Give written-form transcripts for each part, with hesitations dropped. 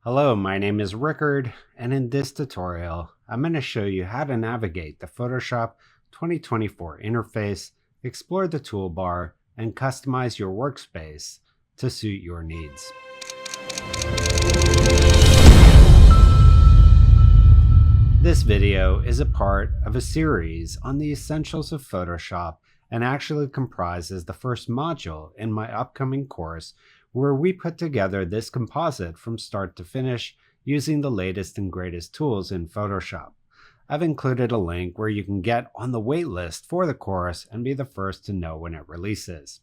Hello, my name is Rickard, and in this tutorial, I'm going to show you how to navigate the Photoshop 2024 interface, explore the toolbar, and customize your workspace to suit your needs. This video is a part of a series on the essentials of Photoshop and actually comprises the first module in my upcoming course, where we put together this composite from start to finish using the latest and greatest tools in Photoshop. I've included a link where you can get on the waitlist for the course and be the first to know when it releases.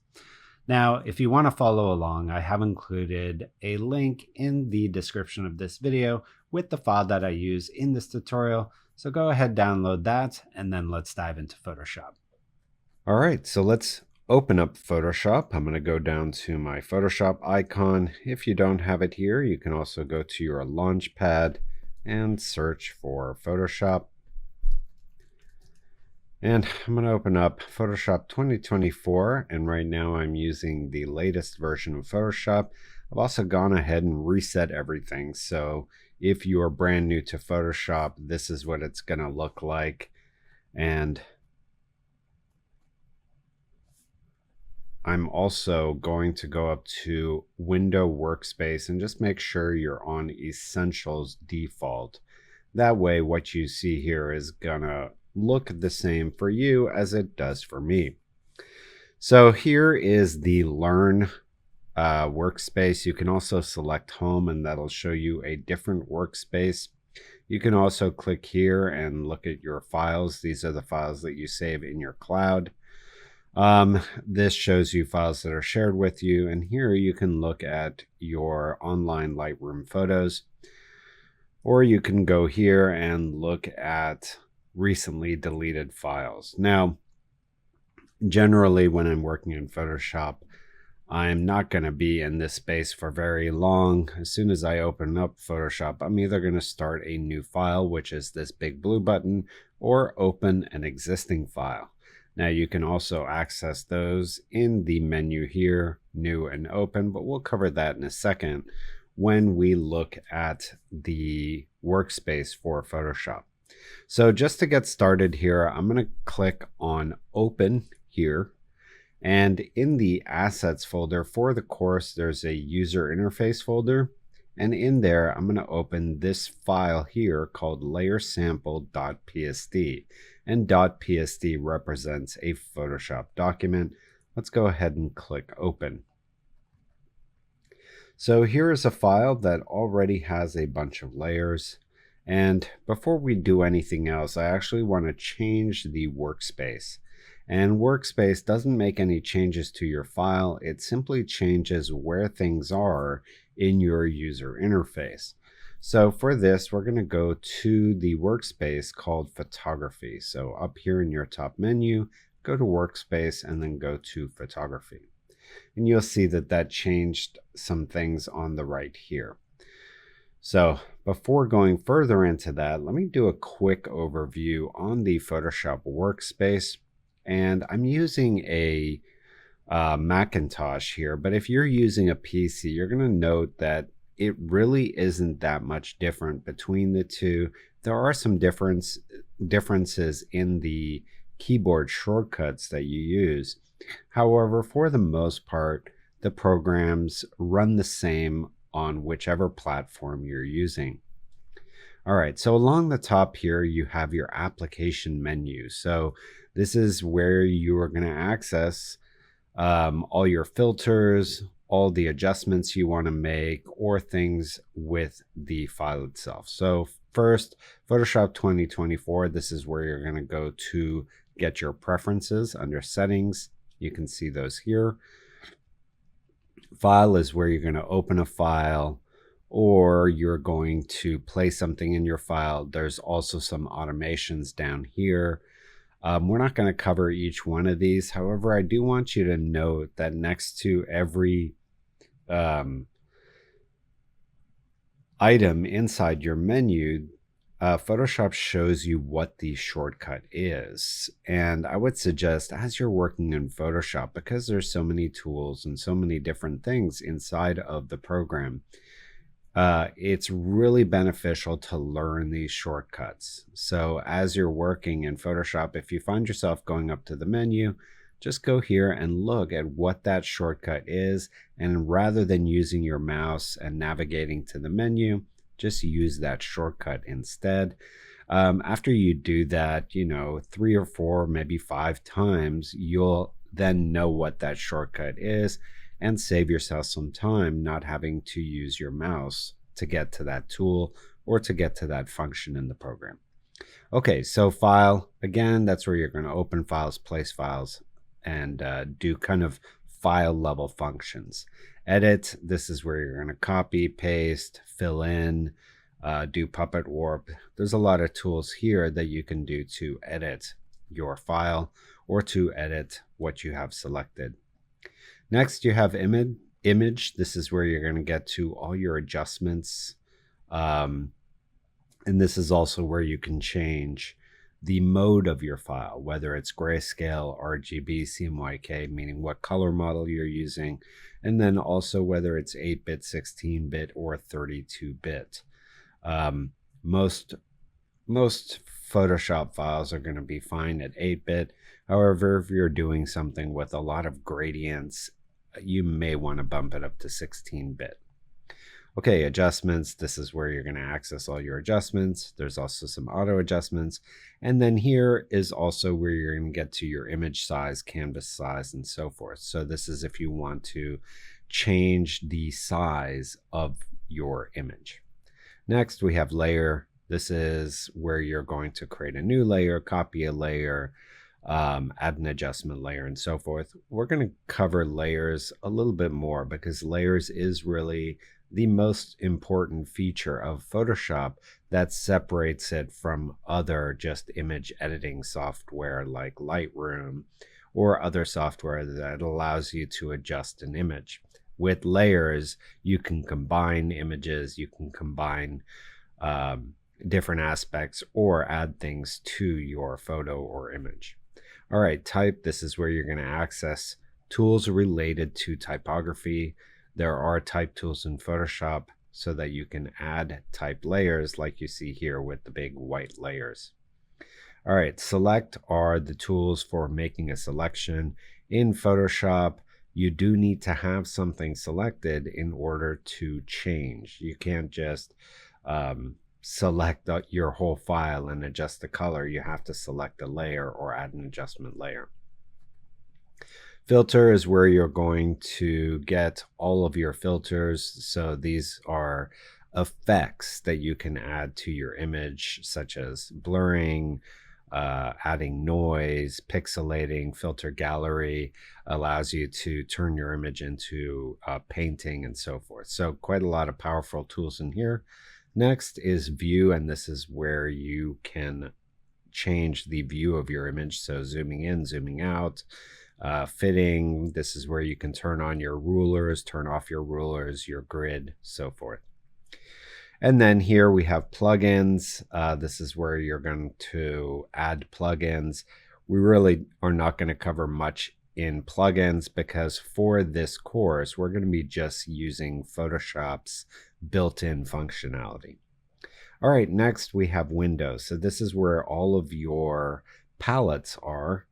Now, if you want to follow along, I have included a link in the description of this video with the file that I use in this tutorial. So go ahead, download that, and then let's dive into Photoshop. All right, so let's open up Photoshop. I'm going to go down to my Photoshop icon. If you don't have it here, you can also go to your Launchpad and search for Photoshop. And I'm going to open up Photoshop 2024, and right now I'm using the latest version of Photoshop. I've also gone ahead and reset everything, so if you are brand new to Photoshop, this is what it's going to look like. And I'm also going to go up to Window Workspace and just make sure you're on Essentials Default. That way what you see here is gonna look the same for you as it does for me. So here is the Learn workspace. You can also select Home, and that'll show you a different workspace. You can also click here and look at your files. These are the files that you save in your cloud. This shows you files that are shared with you, and here you can look at your online Lightroom photos, or you can go here and look at recently deleted files. Now, generally when I'm working in Photoshop, I'm not going to be in this space for very long. As soon as I open up Photoshop, I'm either going to start a new file, which is this big blue button, or open an existing file. Now you can also access those in the menu here, New and Open, but we'll cover that in a second when we look at the workspace for Photoshop. So just to get started here, I'm going to click on Open here. And in the Assets folder for the course, there's a User Interface folder. And in there, I'm going to open this file here called layersample.psd. And .psd represents a Photoshop document. Let's go ahead and click Open. So here is a file that already has a bunch of layers. And before we do anything else, I actually want to change the workspace. And Workspace doesn't make any changes to your file. It simply changes where things are in your user interface. So for this, we're going to go to the workspace called Photography. So up here in your top menu, go to Workspace and then go to Photography. And you'll see that that changed some things on the right here. So before going further into that, let me do a quick overview on the Photoshop workspace. And I'm using a Macintosh here, but if you're using a PC, you're going to note that it really isn't that much different between the two. There are some differences in the keyboard shortcuts that you use. However, for the most part, the programs run the same on whichever platform you're using. All right, so along the top here, you have your application menu. So this is where you are going to access all your filters, all the adjustments you want to make, or things with the file itself. So first, Photoshop 2024, this is where you're going to go to get your preferences under settings. You can see those here. File is where you're going to open a file, or you're going to place something in your file. There's also some automations down here. We're not going to cover each one of these. However, I do want you to note that next to every item inside your menu, Photoshop shows you what the shortcut is. And I would suggest, as you're working in Photoshop, because there's so many tools and so many different things inside of the program, it's really beneficial to learn these shortcuts. So as you're working in Photoshop, if you find yourself going up to the menu, just go here and look at what that shortcut is. And rather than using your mouse and navigating to the menu, just use that shortcut instead. After you do that, 3 or 4, maybe 5 times, you'll then know what that shortcut is and save yourself some time not having to use your mouse to get to that tool or to get to that function in the program. Okay, so file, again, that's where you're going to open files, place files, and do kind of file level functions. Edit, this is where you're going to copy, paste, fill in, do puppet warp. There's a lot of tools here that you can do to edit your file or to edit what you have selected. Next, you have image. This is where you're going to get to all your adjustments. And this is also where you can change the mode of your file, whether it's grayscale, RGB, CMYK, meaning what color model you're using, and then also whether it's 8-bit, 16-bit, or 32-bit. Most Photoshop files are going to be fine at 8-bit. However, if you're doing something with a lot of gradients, you may want to bump it up to 16-bit. Okay, adjustments. This is where you're going to access all your adjustments. There's also some auto adjustments. And then here is also where you're going to get to your image size, canvas size, and so forth. So this is if you want to change the size of your image. Next, we have layer. This is where you're going to create a new layer, copy a layer, add an adjustment layer, and so forth. We're going to cover layers a little bit more because layers is really the most important feature of Photoshop that separates it from other just image editing software like Lightroom or other software that allows you to adjust an image. With layers, you can combine images, you can combine different aspects or add things to your photo or image. All right, type, this is where you're going to access tools related to typography. There are type tools in Photoshop so that you can add type layers like you see here with the big white layers. All right, select are the tools for making a selection. In Photoshop, you do need to have something selected in order to change. You can't just select your whole file and adjust the color. You have to select a layer or add an adjustment layer. Filter is where you're going to get all of your filters. So these are effects that you can add to your image, such as blurring, adding noise, pixelating. Filter gallery allows you to turn your image into painting and so forth. So quite a lot of powerful tools in here. Next is view, and this is where you can change the view of your image. So zooming in, zooming out. Fitting, this is where you can turn on your rulers, turn off your rulers, your grid, so forth. And then here we have plugins. This is where you're going to add plugins. We really are not going to cover much in plugins because for this course, we're going to be just using Photoshop's built-in functionality. All right, next we have Windows. So this is where all of your palettes are.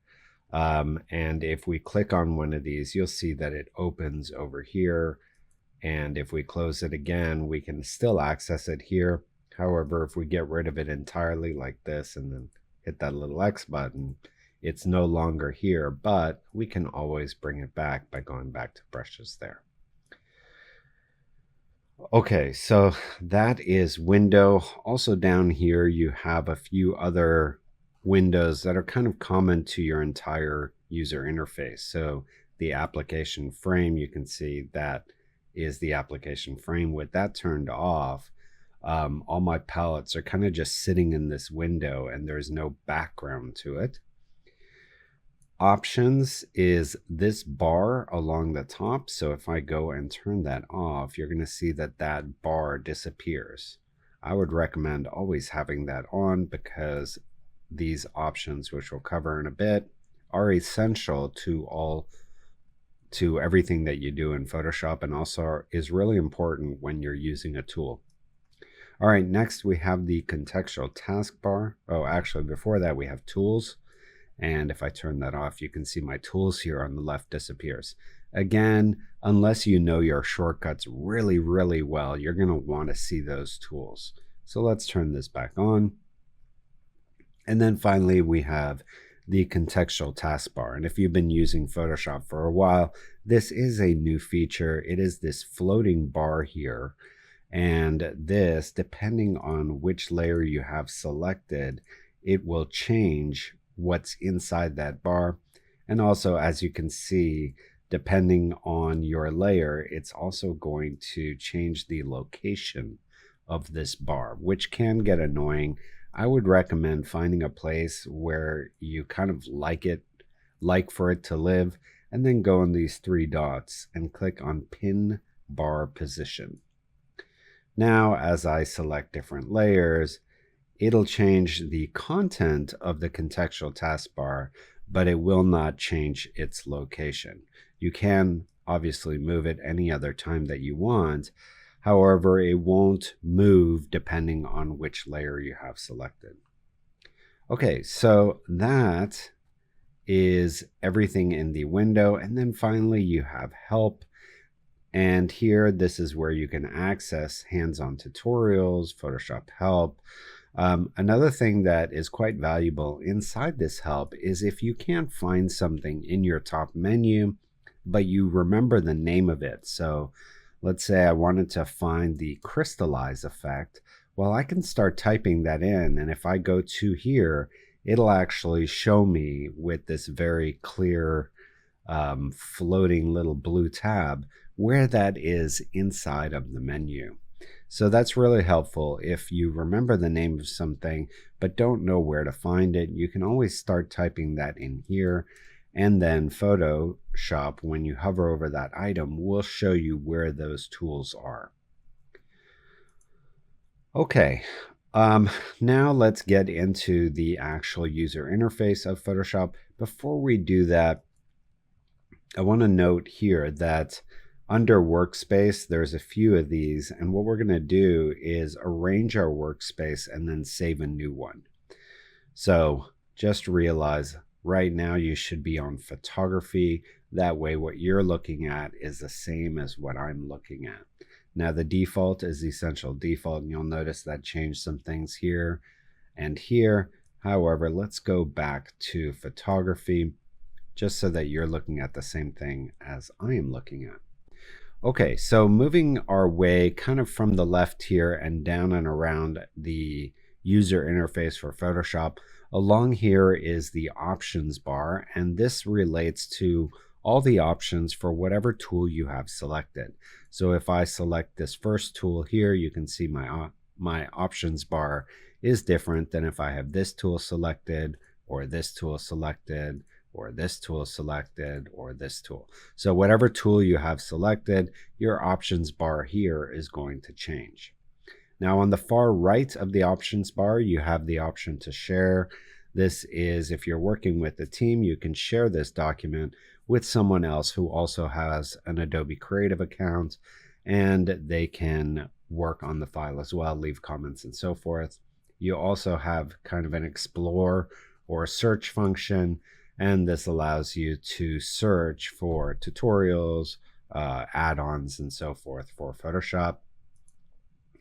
And if we click on one of these, you'll see that it opens over here. And if we close it again, we can still access it here. However, if we get rid of it entirely like this and then hit that little X button, it's no longer here, but we can always bring it back by going back to brushes there. Okay, so that is window. Also down here, you have a few other windows that are kind of common to your entire user interface. So the application frame, you can see that is the application frame. With that turned off, all my palettes are kind of just sitting in this window and there's no background to it. Options is this bar along the top. So if I go and turn that off, you're going to see that that bar disappears. I would recommend always having that on because these options, which we'll cover in a bit, are essential to all to everything that you do in Photoshop, and also is really important when you're using a tool. All right, next we have the contextual taskbar. Oh, actually before that we have tools. And if I turn that off, you can see my tools here on the left disappears. Again, unless you know your shortcuts really, really well, you're going to want to see those tools. So let's turn this back on. And then finally, we have the contextual taskbar. And if you've been using Photoshop for a while, this is a new feature. It is this floating bar here. And this, depending on which layer you have selected, it will change what's inside that bar. And also, as you can see, depending on your layer, it's also going to change the location of this bar, which can get annoying. I would recommend finding a place where you kind of like for it to live, and then go on these three dots and click on pin bar position. Now, as I select different layers, it'll change the content of the contextual taskbar, but it will not change its location. You can obviously move it any other time that you want. However, it won't move depending on which layer you have selected. Okay, so that is everything in the window. And then finally you have help. And here, this is where you can access hands-on tutorials, Photoshop help. Another thing that is quite valuable inside this help is if you can't find something in your top menu, but you remember the name of it. So let's say I wanted to find the crystallize effect. Well, I can start typing that in, and if I go to here, it'll actually show me with this very clear floating little blue tab where that is inside of the menu. So that's really helpful. If you remember the name of something but don't know where to find it, you can always start typing that in here, and then Photoshop, when you hover over that item, will show you where those tools are. Okay, now let's get into the actual user interface of Photoshop. Before we do that, I want to note here that under Workspace, there's a few of these, and what we're going to do is arrange our workspace and then save a new one. So just realize right now you should be on photography. That way what you're looking at is the same as what I'm looking at. Now the default is the essential default, and you'll notice that changed some things here and here. However, let's go back to photography just so that you're looking at the same thing as I am looking at. Okay, so moving our way kind of from the left here and down and around the user interface for Photoshop, along here is the options bar, and this relates to all the options for whatever tool you have selected. So if I select this first tool here, you can see my options bar is different than if I have this tool selected, or this tool selected, or this tool selected, or this tool. So whatever tool you have selected, your options bar here is going to change. Now on the far right of the options bar, you have the option to share. This is if you're working with a team, you can share this document with someone else who also has an Adobe Creative account, and they can work on the file as well, leave comments and so forth. You also have kind of an explore or search function, and this allows you to search for tutorials, add-ons, and so forth for Photoshop.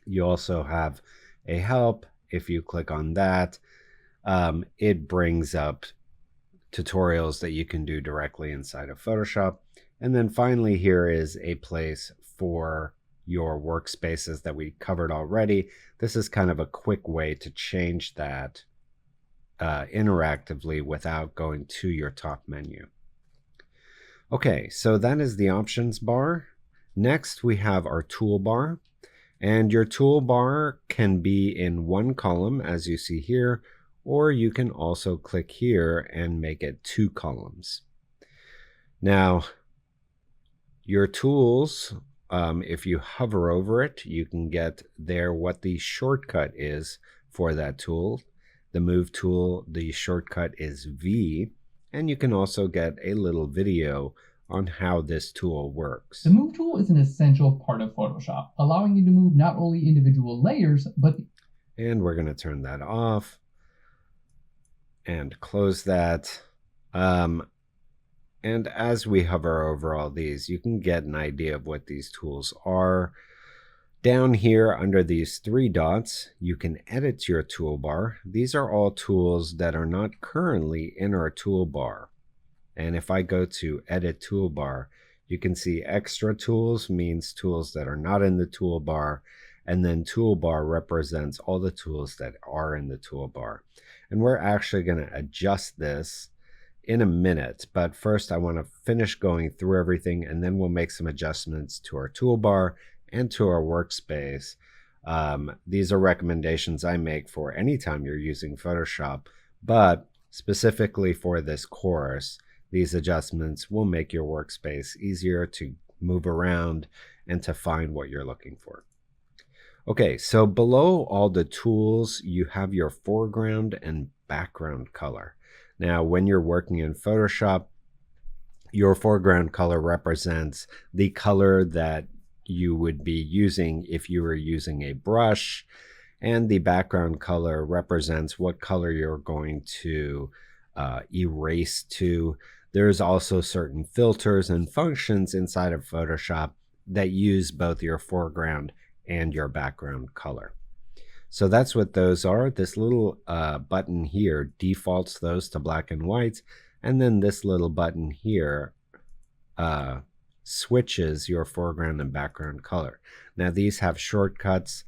You also have a help. If you click on that, it brings up tutorials that you can do directly inside of Photoshop. And then finally, here is a place for your workspaces that we covered already. This is kind of a quick way to change that interactively without going to your top menu. Okay, so that is the options bar. Next, we have our toolbar, and your toolbar can be in one column, as you see here, or you can also click here and make it 2 columns. Now, your tools, if you hover over it, you can get there what the shortcut is for that tool. The move tool, the shortcut is V, and you can also get a little video on how this tool works. The Move tool is an essential part of Photoshop, allowing you to move not only individual layers, but... And we're going to turn that off and close that. And as we hover over all these, you can get an idea of what these tools are. Down here under these three dots, you can edit your toolbar. These are all tools that are not currently in our toolbar. And if I go to Edit Toolbar, you can see Extra Tools means tools that are not in the toolbar, and then Toolbar represents all the tools that are in the toolbar. And we're actually going to adjust this in a minute, but first I want to finish going through everything, and then we'll make some adjustments to our toolbar and to our workspace. These are recommendations I make for anytime you're using Photoshop, but specifically for this course, these adjustments will make your workspace easier to move around and to find what you're looking for. Okay, so below all the tools, you have your foreground and background color. Now, when you're working in Photoshop, your foreground color represents the color that you would be using if you were using a brush, and the background color represents what color you're going to erase to. There's also certain filters and functions inside of Photoshop that use both your foreground and your background color. So that's what those are. This little button here defaults those to black and white, and then this little button here switches your foreground and background color. Now these have shortcuts.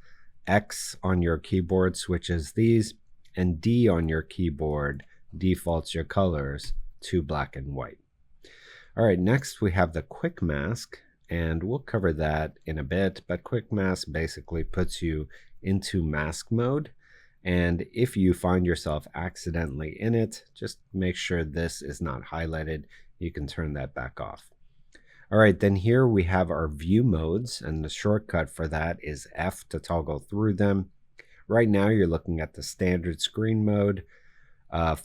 X on your keyboard switches these, and D on your keyboard defaults your colors to black and white. All right, next we have the quick mask, and we'll cover that in a bit, but quick mask basically puts you into mask mode, and if you find yourself accidentally in it, just make sure this is not highlighted. You can turn that back off. All right, then here we have our view modes, and the shortcut for that is F to toggle through them. Right now you're looking at the standard screen mode.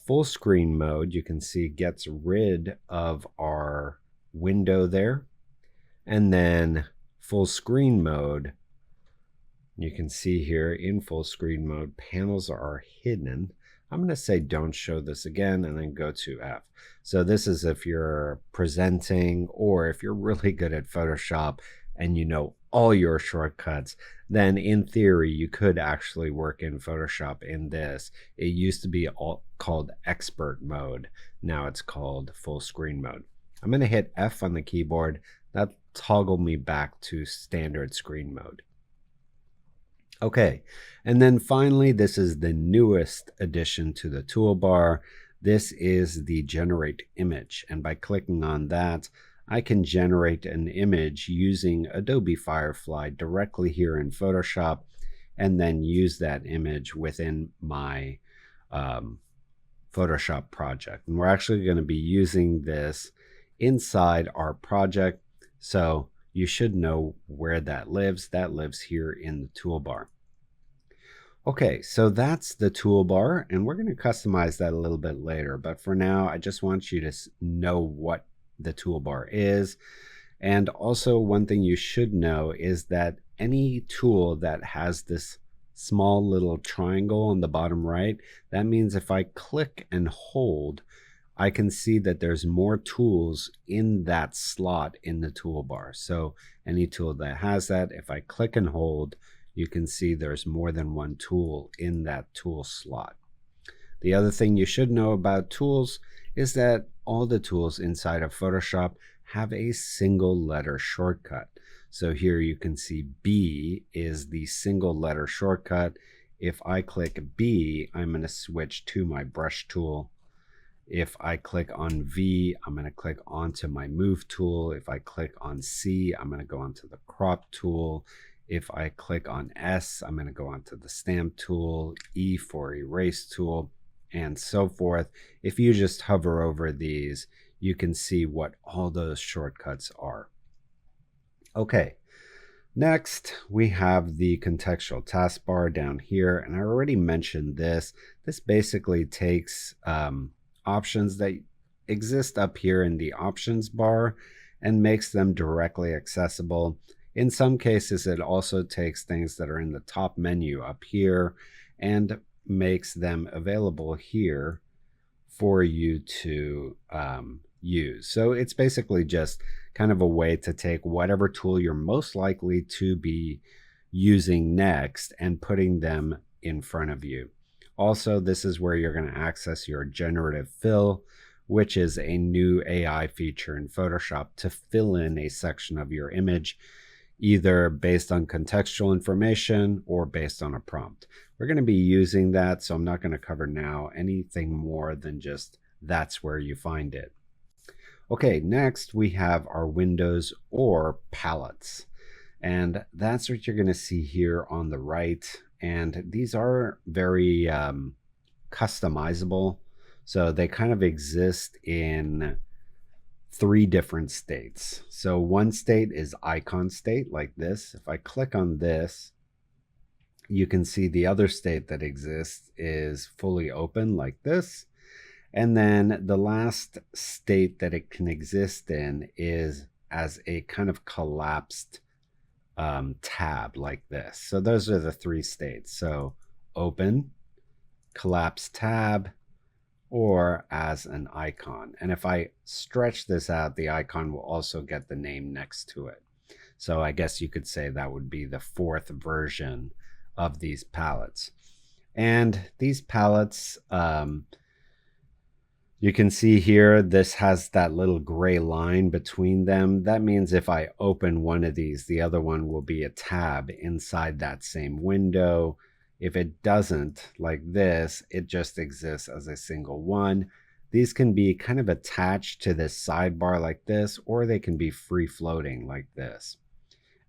Full screen mode, you can see, gets rid of our window there. And then full screen mode, you can see here in full screen mode, panels are hidden. I'm going to say don't show this again and then go to F. So this is if you're presenting, or if you're really good at Photoshop and you know all your shortcuts, then in theory you could actually work in Photoshop in this. It used to be called expert mode. Now it's called full screen mode. I'm going to hit F on the keyboard. That toggled me back to standard screen mode. Okay, and then finally, this is the newest addition to the toolbar. This is the generate image, and by clicking on that, I can generate an image using Adobe Firefly directly here in Photoshop, and then use that image within my Photoshop project. And we're actually going to be using this inside our project, so you should know where that lives. That lives here in the toolbar. Okay, so that's the toolbar, and we're going to customize that a little bit later. But for now, I just want you to know what the toolbar is. And also, one thing you should know is that any tool that has this small little triangle on the bottom right, that means if I click and hold, I can see that there's more tools in that slot in the toolbar. So any tool that has that, if I click and hold, you can see there's more than one tool in that tool slot. The other thing you should know about tools is that all the tools inside of Photoshop have a single letter shortcut. So here you can see B is the single letter shortcut. If I click B, I'm going to switch to my brush tool. If I click on V, I'm going to click onto my move tool. If I click on C, I'm going to go onto the crop tool. If I click on S, I'm going to go onto the stamp tool, E for erase tool, and so forth. If you just hover over these, you can see what all those shortcuts are. Okay, next we have the contextual taskbar down here, and I already mentioned this. This basically takes options that exist up here in the options bar and makes them directly accessible. In some cases, it also takes things that are in the top menu up here and makes them available here for you to use. So it's basically just kind of a way to take whatever tool you're most likely to be using next and putting them in front of you. Also, this is where you're going to access your generative fill, which is a new AI feature in Photoshop to fill in a section of your image, either based on contextual information or based on a prompt. We're going to be using that, so I'm not going to cover now anything more than just that's where you find it. Okay, next we have our windows or palettes, and that's what you're going to see here on the right. And these are very customizable, so they kind of exist in 3 different states. So one state is icon state, like this. If I click on this, you can see the other state that exists is fully open, like this. And then the last state that it can exist in is as a kind of collapsed tab, like this. So those are the 3 states. So open, collapsed tab, or as an icon. And if I stretch this out, the icon will also get the name next to it. So I guess you could say that would be the 4th version of these palettes. And these palettes, you can see here, this has that little gray line between them. That means if I open one of these, the other one will be a tab inside that same window. If it doesn't, like this, it just exists as a single one. These can be kind of attached to this sidebar like this, or they can be free floating like this.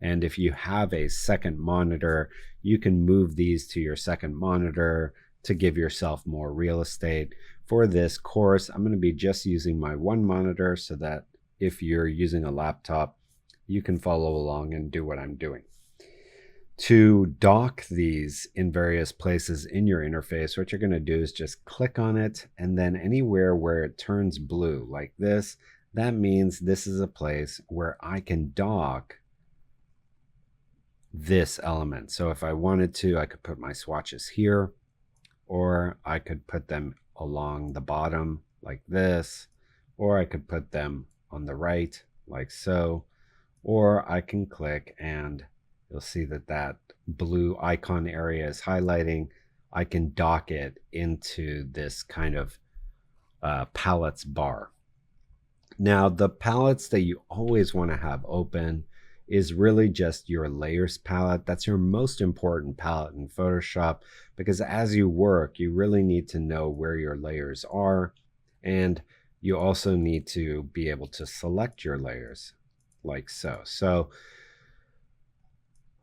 And if you have a second monitor, you can move these to your second monitor to give yourself more real estate. For this course, I'm going to be just using my one monitor so that if you're using a laptop, you can follow along and do what I'm doing. To dock these in various places in your interface, what you're going to do is just click on it, and then anywhere where it turns blue like this, that means this is a place where I can dock this element. So if I wanted to, I could put my swatches here, or I could put them along the bottom like this, or I could put them on the right like so, or I can click and you'll see that that blue icon area is highlighting. I can dock it into this kind of palettes bar. Now, the palettes that you always want to have open is really just your layers palette. That's your most important palette in Photoshop, because as you work, you really need to know where your layers are, and you also need to be able to select your layers like so. So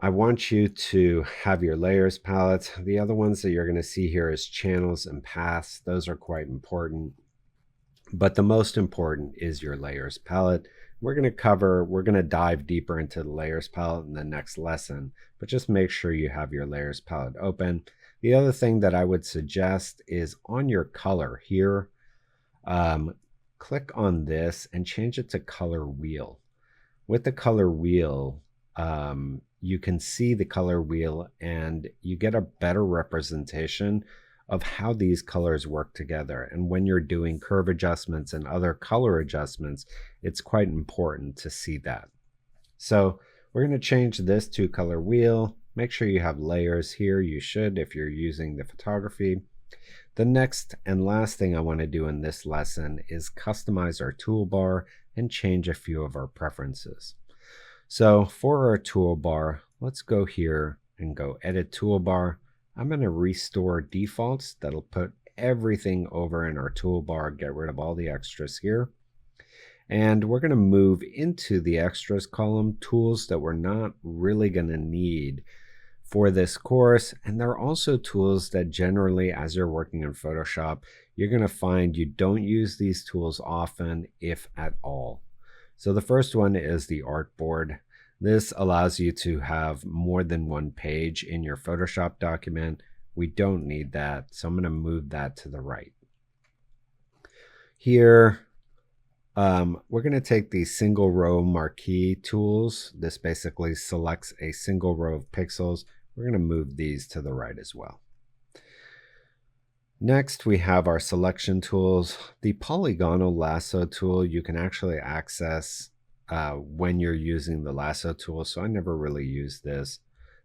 I want you to have your layers palette. The other ones that you're going to see here is channels and paths. Those are quite important, but the most important is your layers palette. We're going to dive deeper into the layers palette in the next lesson, but just make sure you have your layers palette open. The other thing that I would suggest is on your color here, click on this and change it to color wheel. With the color wheel, you can see the color wheel and you get a better representation of how these colors work together. And when you're doing curve adjustments and other color adjustments, it's quite important to see that. So we're going to change this to color wheel. Make sure you have layers here. You should if you're using the photography. The next and last thing I want to do in this lesson is customize our toolbar and change a few of our preferences. So for our toolbar, let's go here and go edit toolbar. I'm going to restore defaults. That'll put everything over in our toolbar, get rid of all the extras here. And we're going to move into the extras column tools that we're not really going to need for this course. And there are also tools that generally, as you're working in Photoshop, you're going to find you don't use these tools often, if at all. So the first one is the artboard. This allows you to have more than one page in your Photoshop document. We don't need that, so I'm going to move that to the right. Here, We're going to take the single row marquee tools. This basically selects a single row of pixels. We're going to move these to the right as well. Next, we have our selection tools. The polygonal lasso tool you can actually access when you're using the lasso tool, so I never really use this.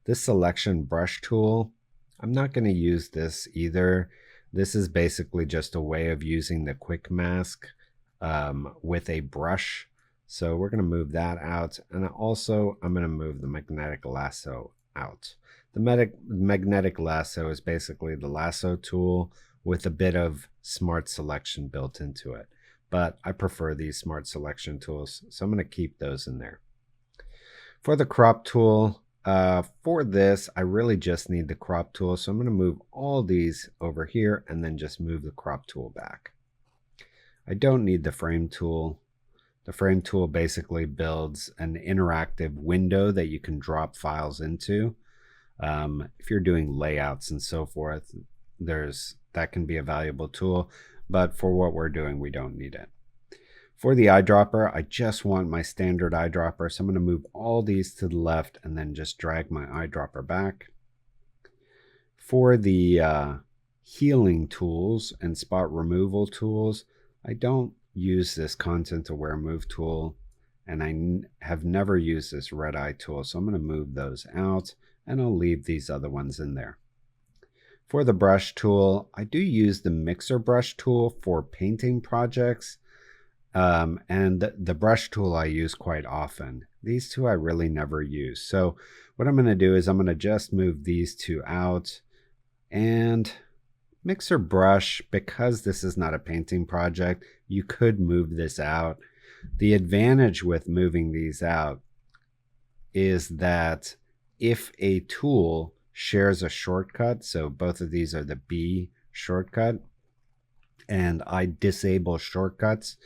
This selection brush tool, I'm not going to use this either. This is basically just a way of using the quick mask with a brush. So we're going to move that out. And also, I'm going to move the magnetic lasso out. The magnetic lasso is basically the lasso tool with a bit of smart selection built into it. But I prefer these smart selection tools, so I'm going to keep those in there. For the crop tool, for this, I really just need the crop tool, so I'm going to move all these over here and then just move the crop tool back. I don't need the frame tool. The frame tool basically builds an interactive window that you can drop files into. If you're doing layouts and so forth, that can be a valuable tool, but for what we're doing, we don't need it. For the eyedropper, I just want my standard eyedropper, so I'm going to move all these to the left and then just drag my eyedropper back. For the healing tools and spot removal tools, I don't use this content aware move tool, and I have never used this red eye tool, so I'm going to move those out and I'll leave these other ones in there. For the brush tool, I do use the mixer brush tool for painting projects, and the brush tool I use quite often. These two I really never use. So what I'm going to do is I'm going to just move these two out, and mixer brush, because this is not a painting project, you could move this out. The advantage with moving these out is that if a tool shares a shortcut, so both of these are the B shortcut, and I disable shortcuts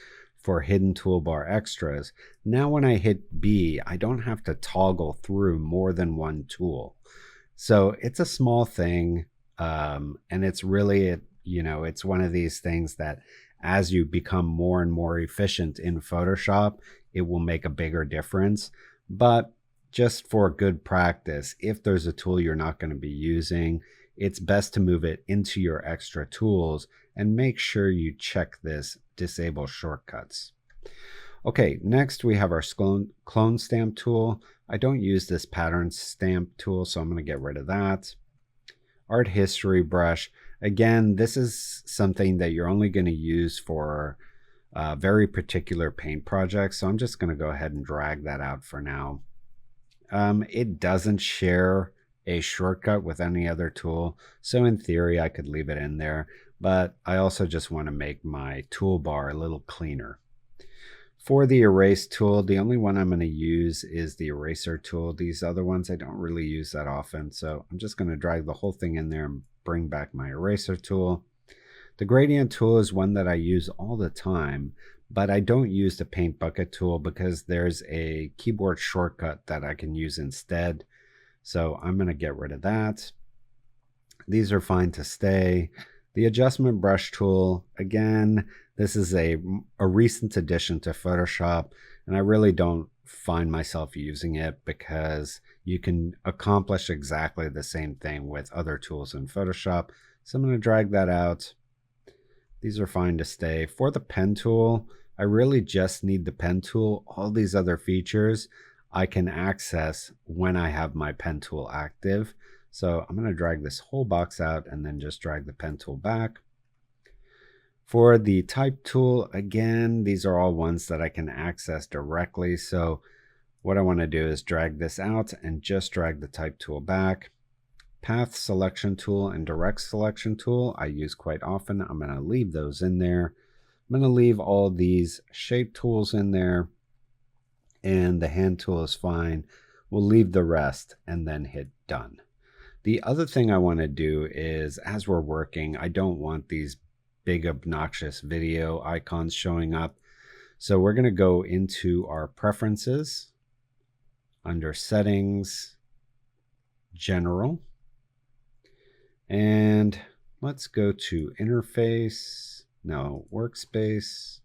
for hidden toolbar extras, now when I hit B, I don't have to toggle through more than one tool. So it's a small thing, and it's really, it's one of these things that as you become more and more efficient in Photoshop, it will make a bigger difference. But just for good practice, if there's a tool you're not going to be using, it's best to move it into your extra tools and make sure you check this disable shortcuts. Okay, next we have our clone stamp tool. I don't use this pattern stamp tool, so I'm going to get rid of that. Art history brush. Again, this is something that you're only going to use for very particular paint projects, so I'm just going to go ahead and drag that out for now. It doesn't share a shortcut with any other tool, so in theory I could leave it in there, but I also just want to make my toolbar a little cleaner. For the erase tool, the only one I'm going to use is the eraser tool. These other ones I don't really use that often, so I'm just going to drag the whole thing in there and bring back my eraser tool. The gradient tool is one that I use all the time, but I don't use the paint bucket tool because there's a keyboard shortcut that I can use instead. So I'm going to get rid of that. These are fine to stay. The adjustment brush tool, again, this is a recent addition to Photoshop, and I really don't find myself using it because you can accomplish exactly the same thing with other tools in Photoshop. So I'm going to drag that out. These are fine to stay. For the pen tool, I really just need the pen tool. All these other features I can access when I have my pen tool active. So I'm going to drag this whole box out and then just drag the pen tool back. For the type tool, again, these are all ones that I can access directly. So what I want to do is drag this out and just drag the type tool back. Path selection tool and direct selection tool I use quite often. I'm going to leave those in there. I'm going to leave all these shape tools in there, and the hand tool is fine. We'll leave the rest and then hit done. The other thing I want to do is, as we're working, I don't want these big obnoxious video icons showing up. So we're going to go into our preferences under settings, general, and let's go to interface, no, workspace,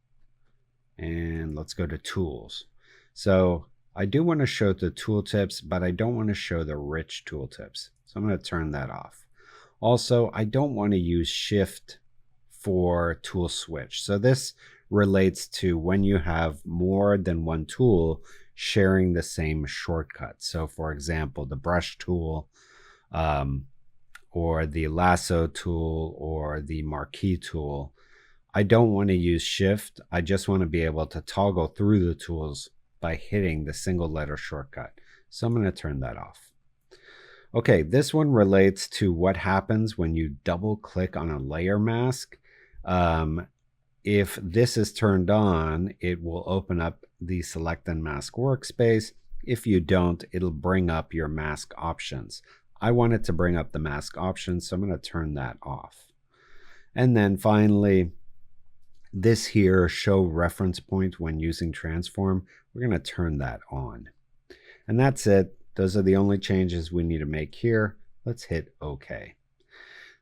and let's go to tools. So I do want to show the tooltips, but I don't want to show the rich tooltips. So I'm going to turn that off. Also, I don't want to use shift for tool switch. So this relates to when you have more than one tool sharing the same shortcut. So for example, the brush tool, or the lasso tool, or the marquee tool. I don't want to use shift. I just want to be able to toggle through the tools by hitting the single letter shortcut. So I'm going to turn that off. Okay, this one relates to what happens when you double click on a layer mask. If this is turned on, it will open up the select and mask workspace. If you don't, it'll bring up your mask options. I want it to bring up the mask options, so I'm going to turn that off. And then finally, this here, show reference point when using transform, we're going to turn that on. And that's it. Those are the only changes we need to make here. Let's hit OK.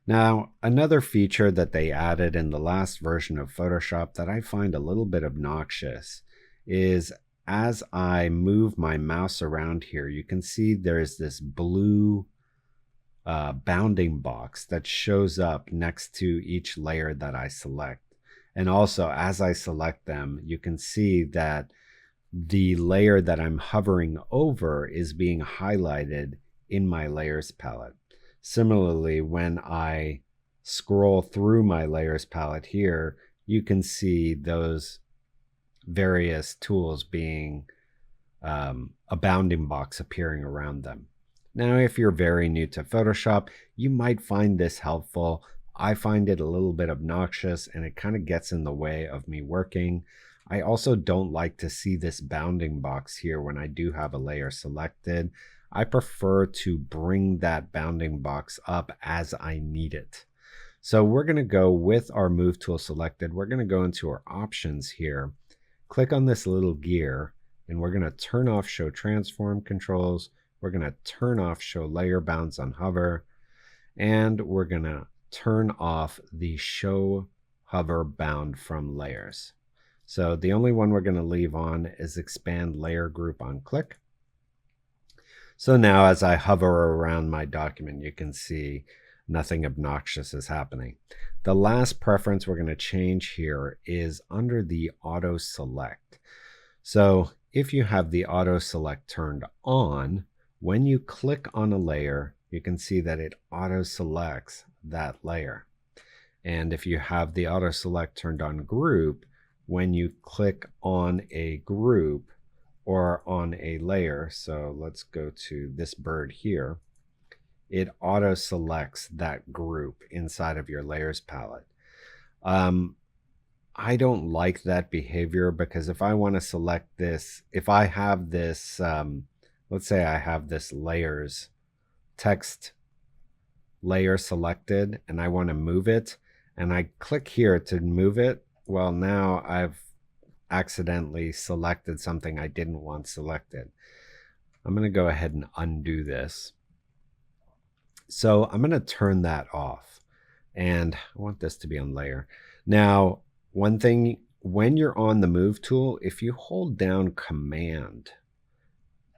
Now, another feature that they added in the last version of Photoshop that I find a little bit obnoxious is as I move my mouse around here, you can see there's this blue bounding box that shows up next to each layer that I select. And also, as I select them, you can see that the layer that I'm hovering over is being highlighted in my layers palette. Similarly, when I scroll through my layers palette here, you can see those various tools being a bounding box appearing around them. Now, if you're very new to Photoshop, you might find this helpful. I find it a little bit obnoxious and it kind of gets in the way of me working. I also don't like to see this bounding box here when I do have a layer selected. I prefer to bring that bounding box up as I need it. So we're going to go with our move tool selected. We're going to go into our options here, click on this little gear, and we're going to turn off show transform controls. We're going to turn off show layer bounds on hover, and we're going to turn off the show hover bound from layers. So the only one we're going to leave on is expand layer group on click. So now as I hover around my document, you can see nothing obnoxious is happening. The last preference we're going to change here is under the auto select. So if you have the auto select turned on, when you click on a layer, you can see that it auto selects that layer. And if you have the auto select turned on group, when you click on a group or on a layer, so let's go to this bird here, it auto selects that group inside of your layers palette. I don't like that behavior because if I want to select this, if I have this, let's say I have this layers text layer selected and I want to move it and I click here to move it, well, now I've accidentally selected something I didn't want selected. I'm going to go ahead and undo this. So I'm going to turn that off and I want this to be on layer. Now, one thing, when you're on the move tool, if you hold down command,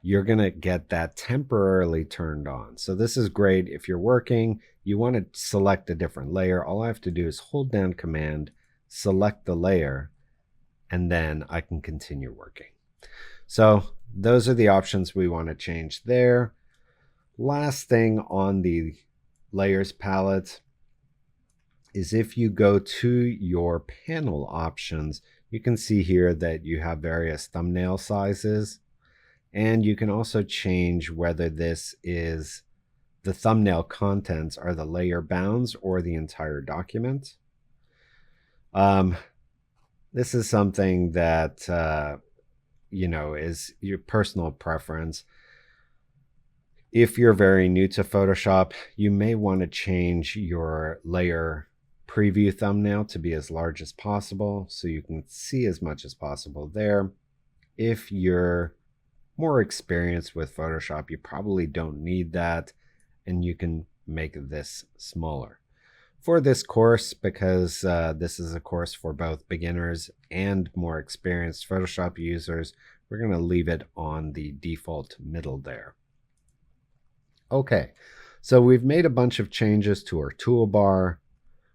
you're going to get that temporarily turned on. So this is great if you're working, you want to select a different layer. All I have to do is hold down command, select the layer, and then I can continue working. So those are the options we want to change there. Last thing on the layers palette is if you go to your panel options, you can see here that you have various thumbnail sizes, and you can also change whether this is the thumbnail contents are the layer bounds or the entire document. This is something that is your personal preference. If you're very new to Photoshop, you may want to change your layer preview thumbnail to be as large as possible so you can see as much as possible there. If you're more experienced with Photoshop, you probably don't need that, and you can make this smaller. For this course, because this is a course for both beginners and more experienced Photoshop users, we're going to leave it on the default middle there. Okay, so we've made a bunch of changes to our toolbar.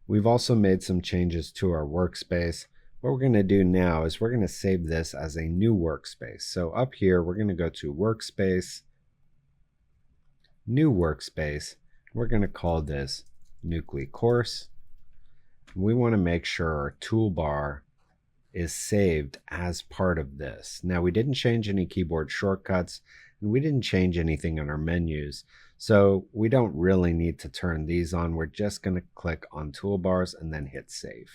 We've also made some changes to our workspace. What we're going to do now is we're going to save this as a new workspace. So up here, we're going to go to Workspace, New Workspace. We're going to call this Nucly Course. We want to make sure our toolbar is saved as part of this. Now, we didn't change any keyboard shortcuts, and we didn't change anything in our menus, so we don't really need to turn these on. We're just going to click on toolbars and then hit save.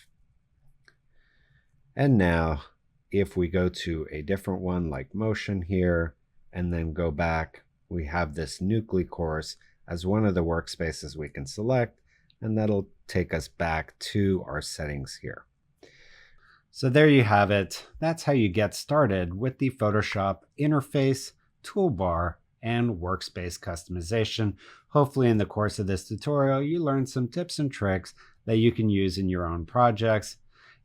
And now, if we go to a different one like motion here, and then go back, we have this Nucly course as one of the workspaces we can select, and that'll take us back to our settings here. So there you have it. That's how you get started with the Photoshop interface, toolbar, and workspace customization. Hopefully in the course of this tutorial, you learned some tips and tricks that you can use in your own projects.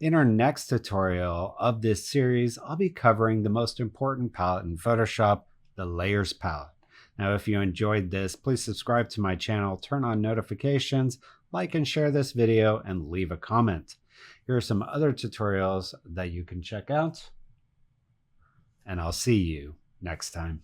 In our next tutorial of this series, I'll be covering the most important palette in Photoshop, the Layers palette. Now, if you enjoyed this, please subscribe to my channel, turn on notifications, like and share this video, and leave a comment. Here are some other tutorials that you can check out, and I'll see you next time.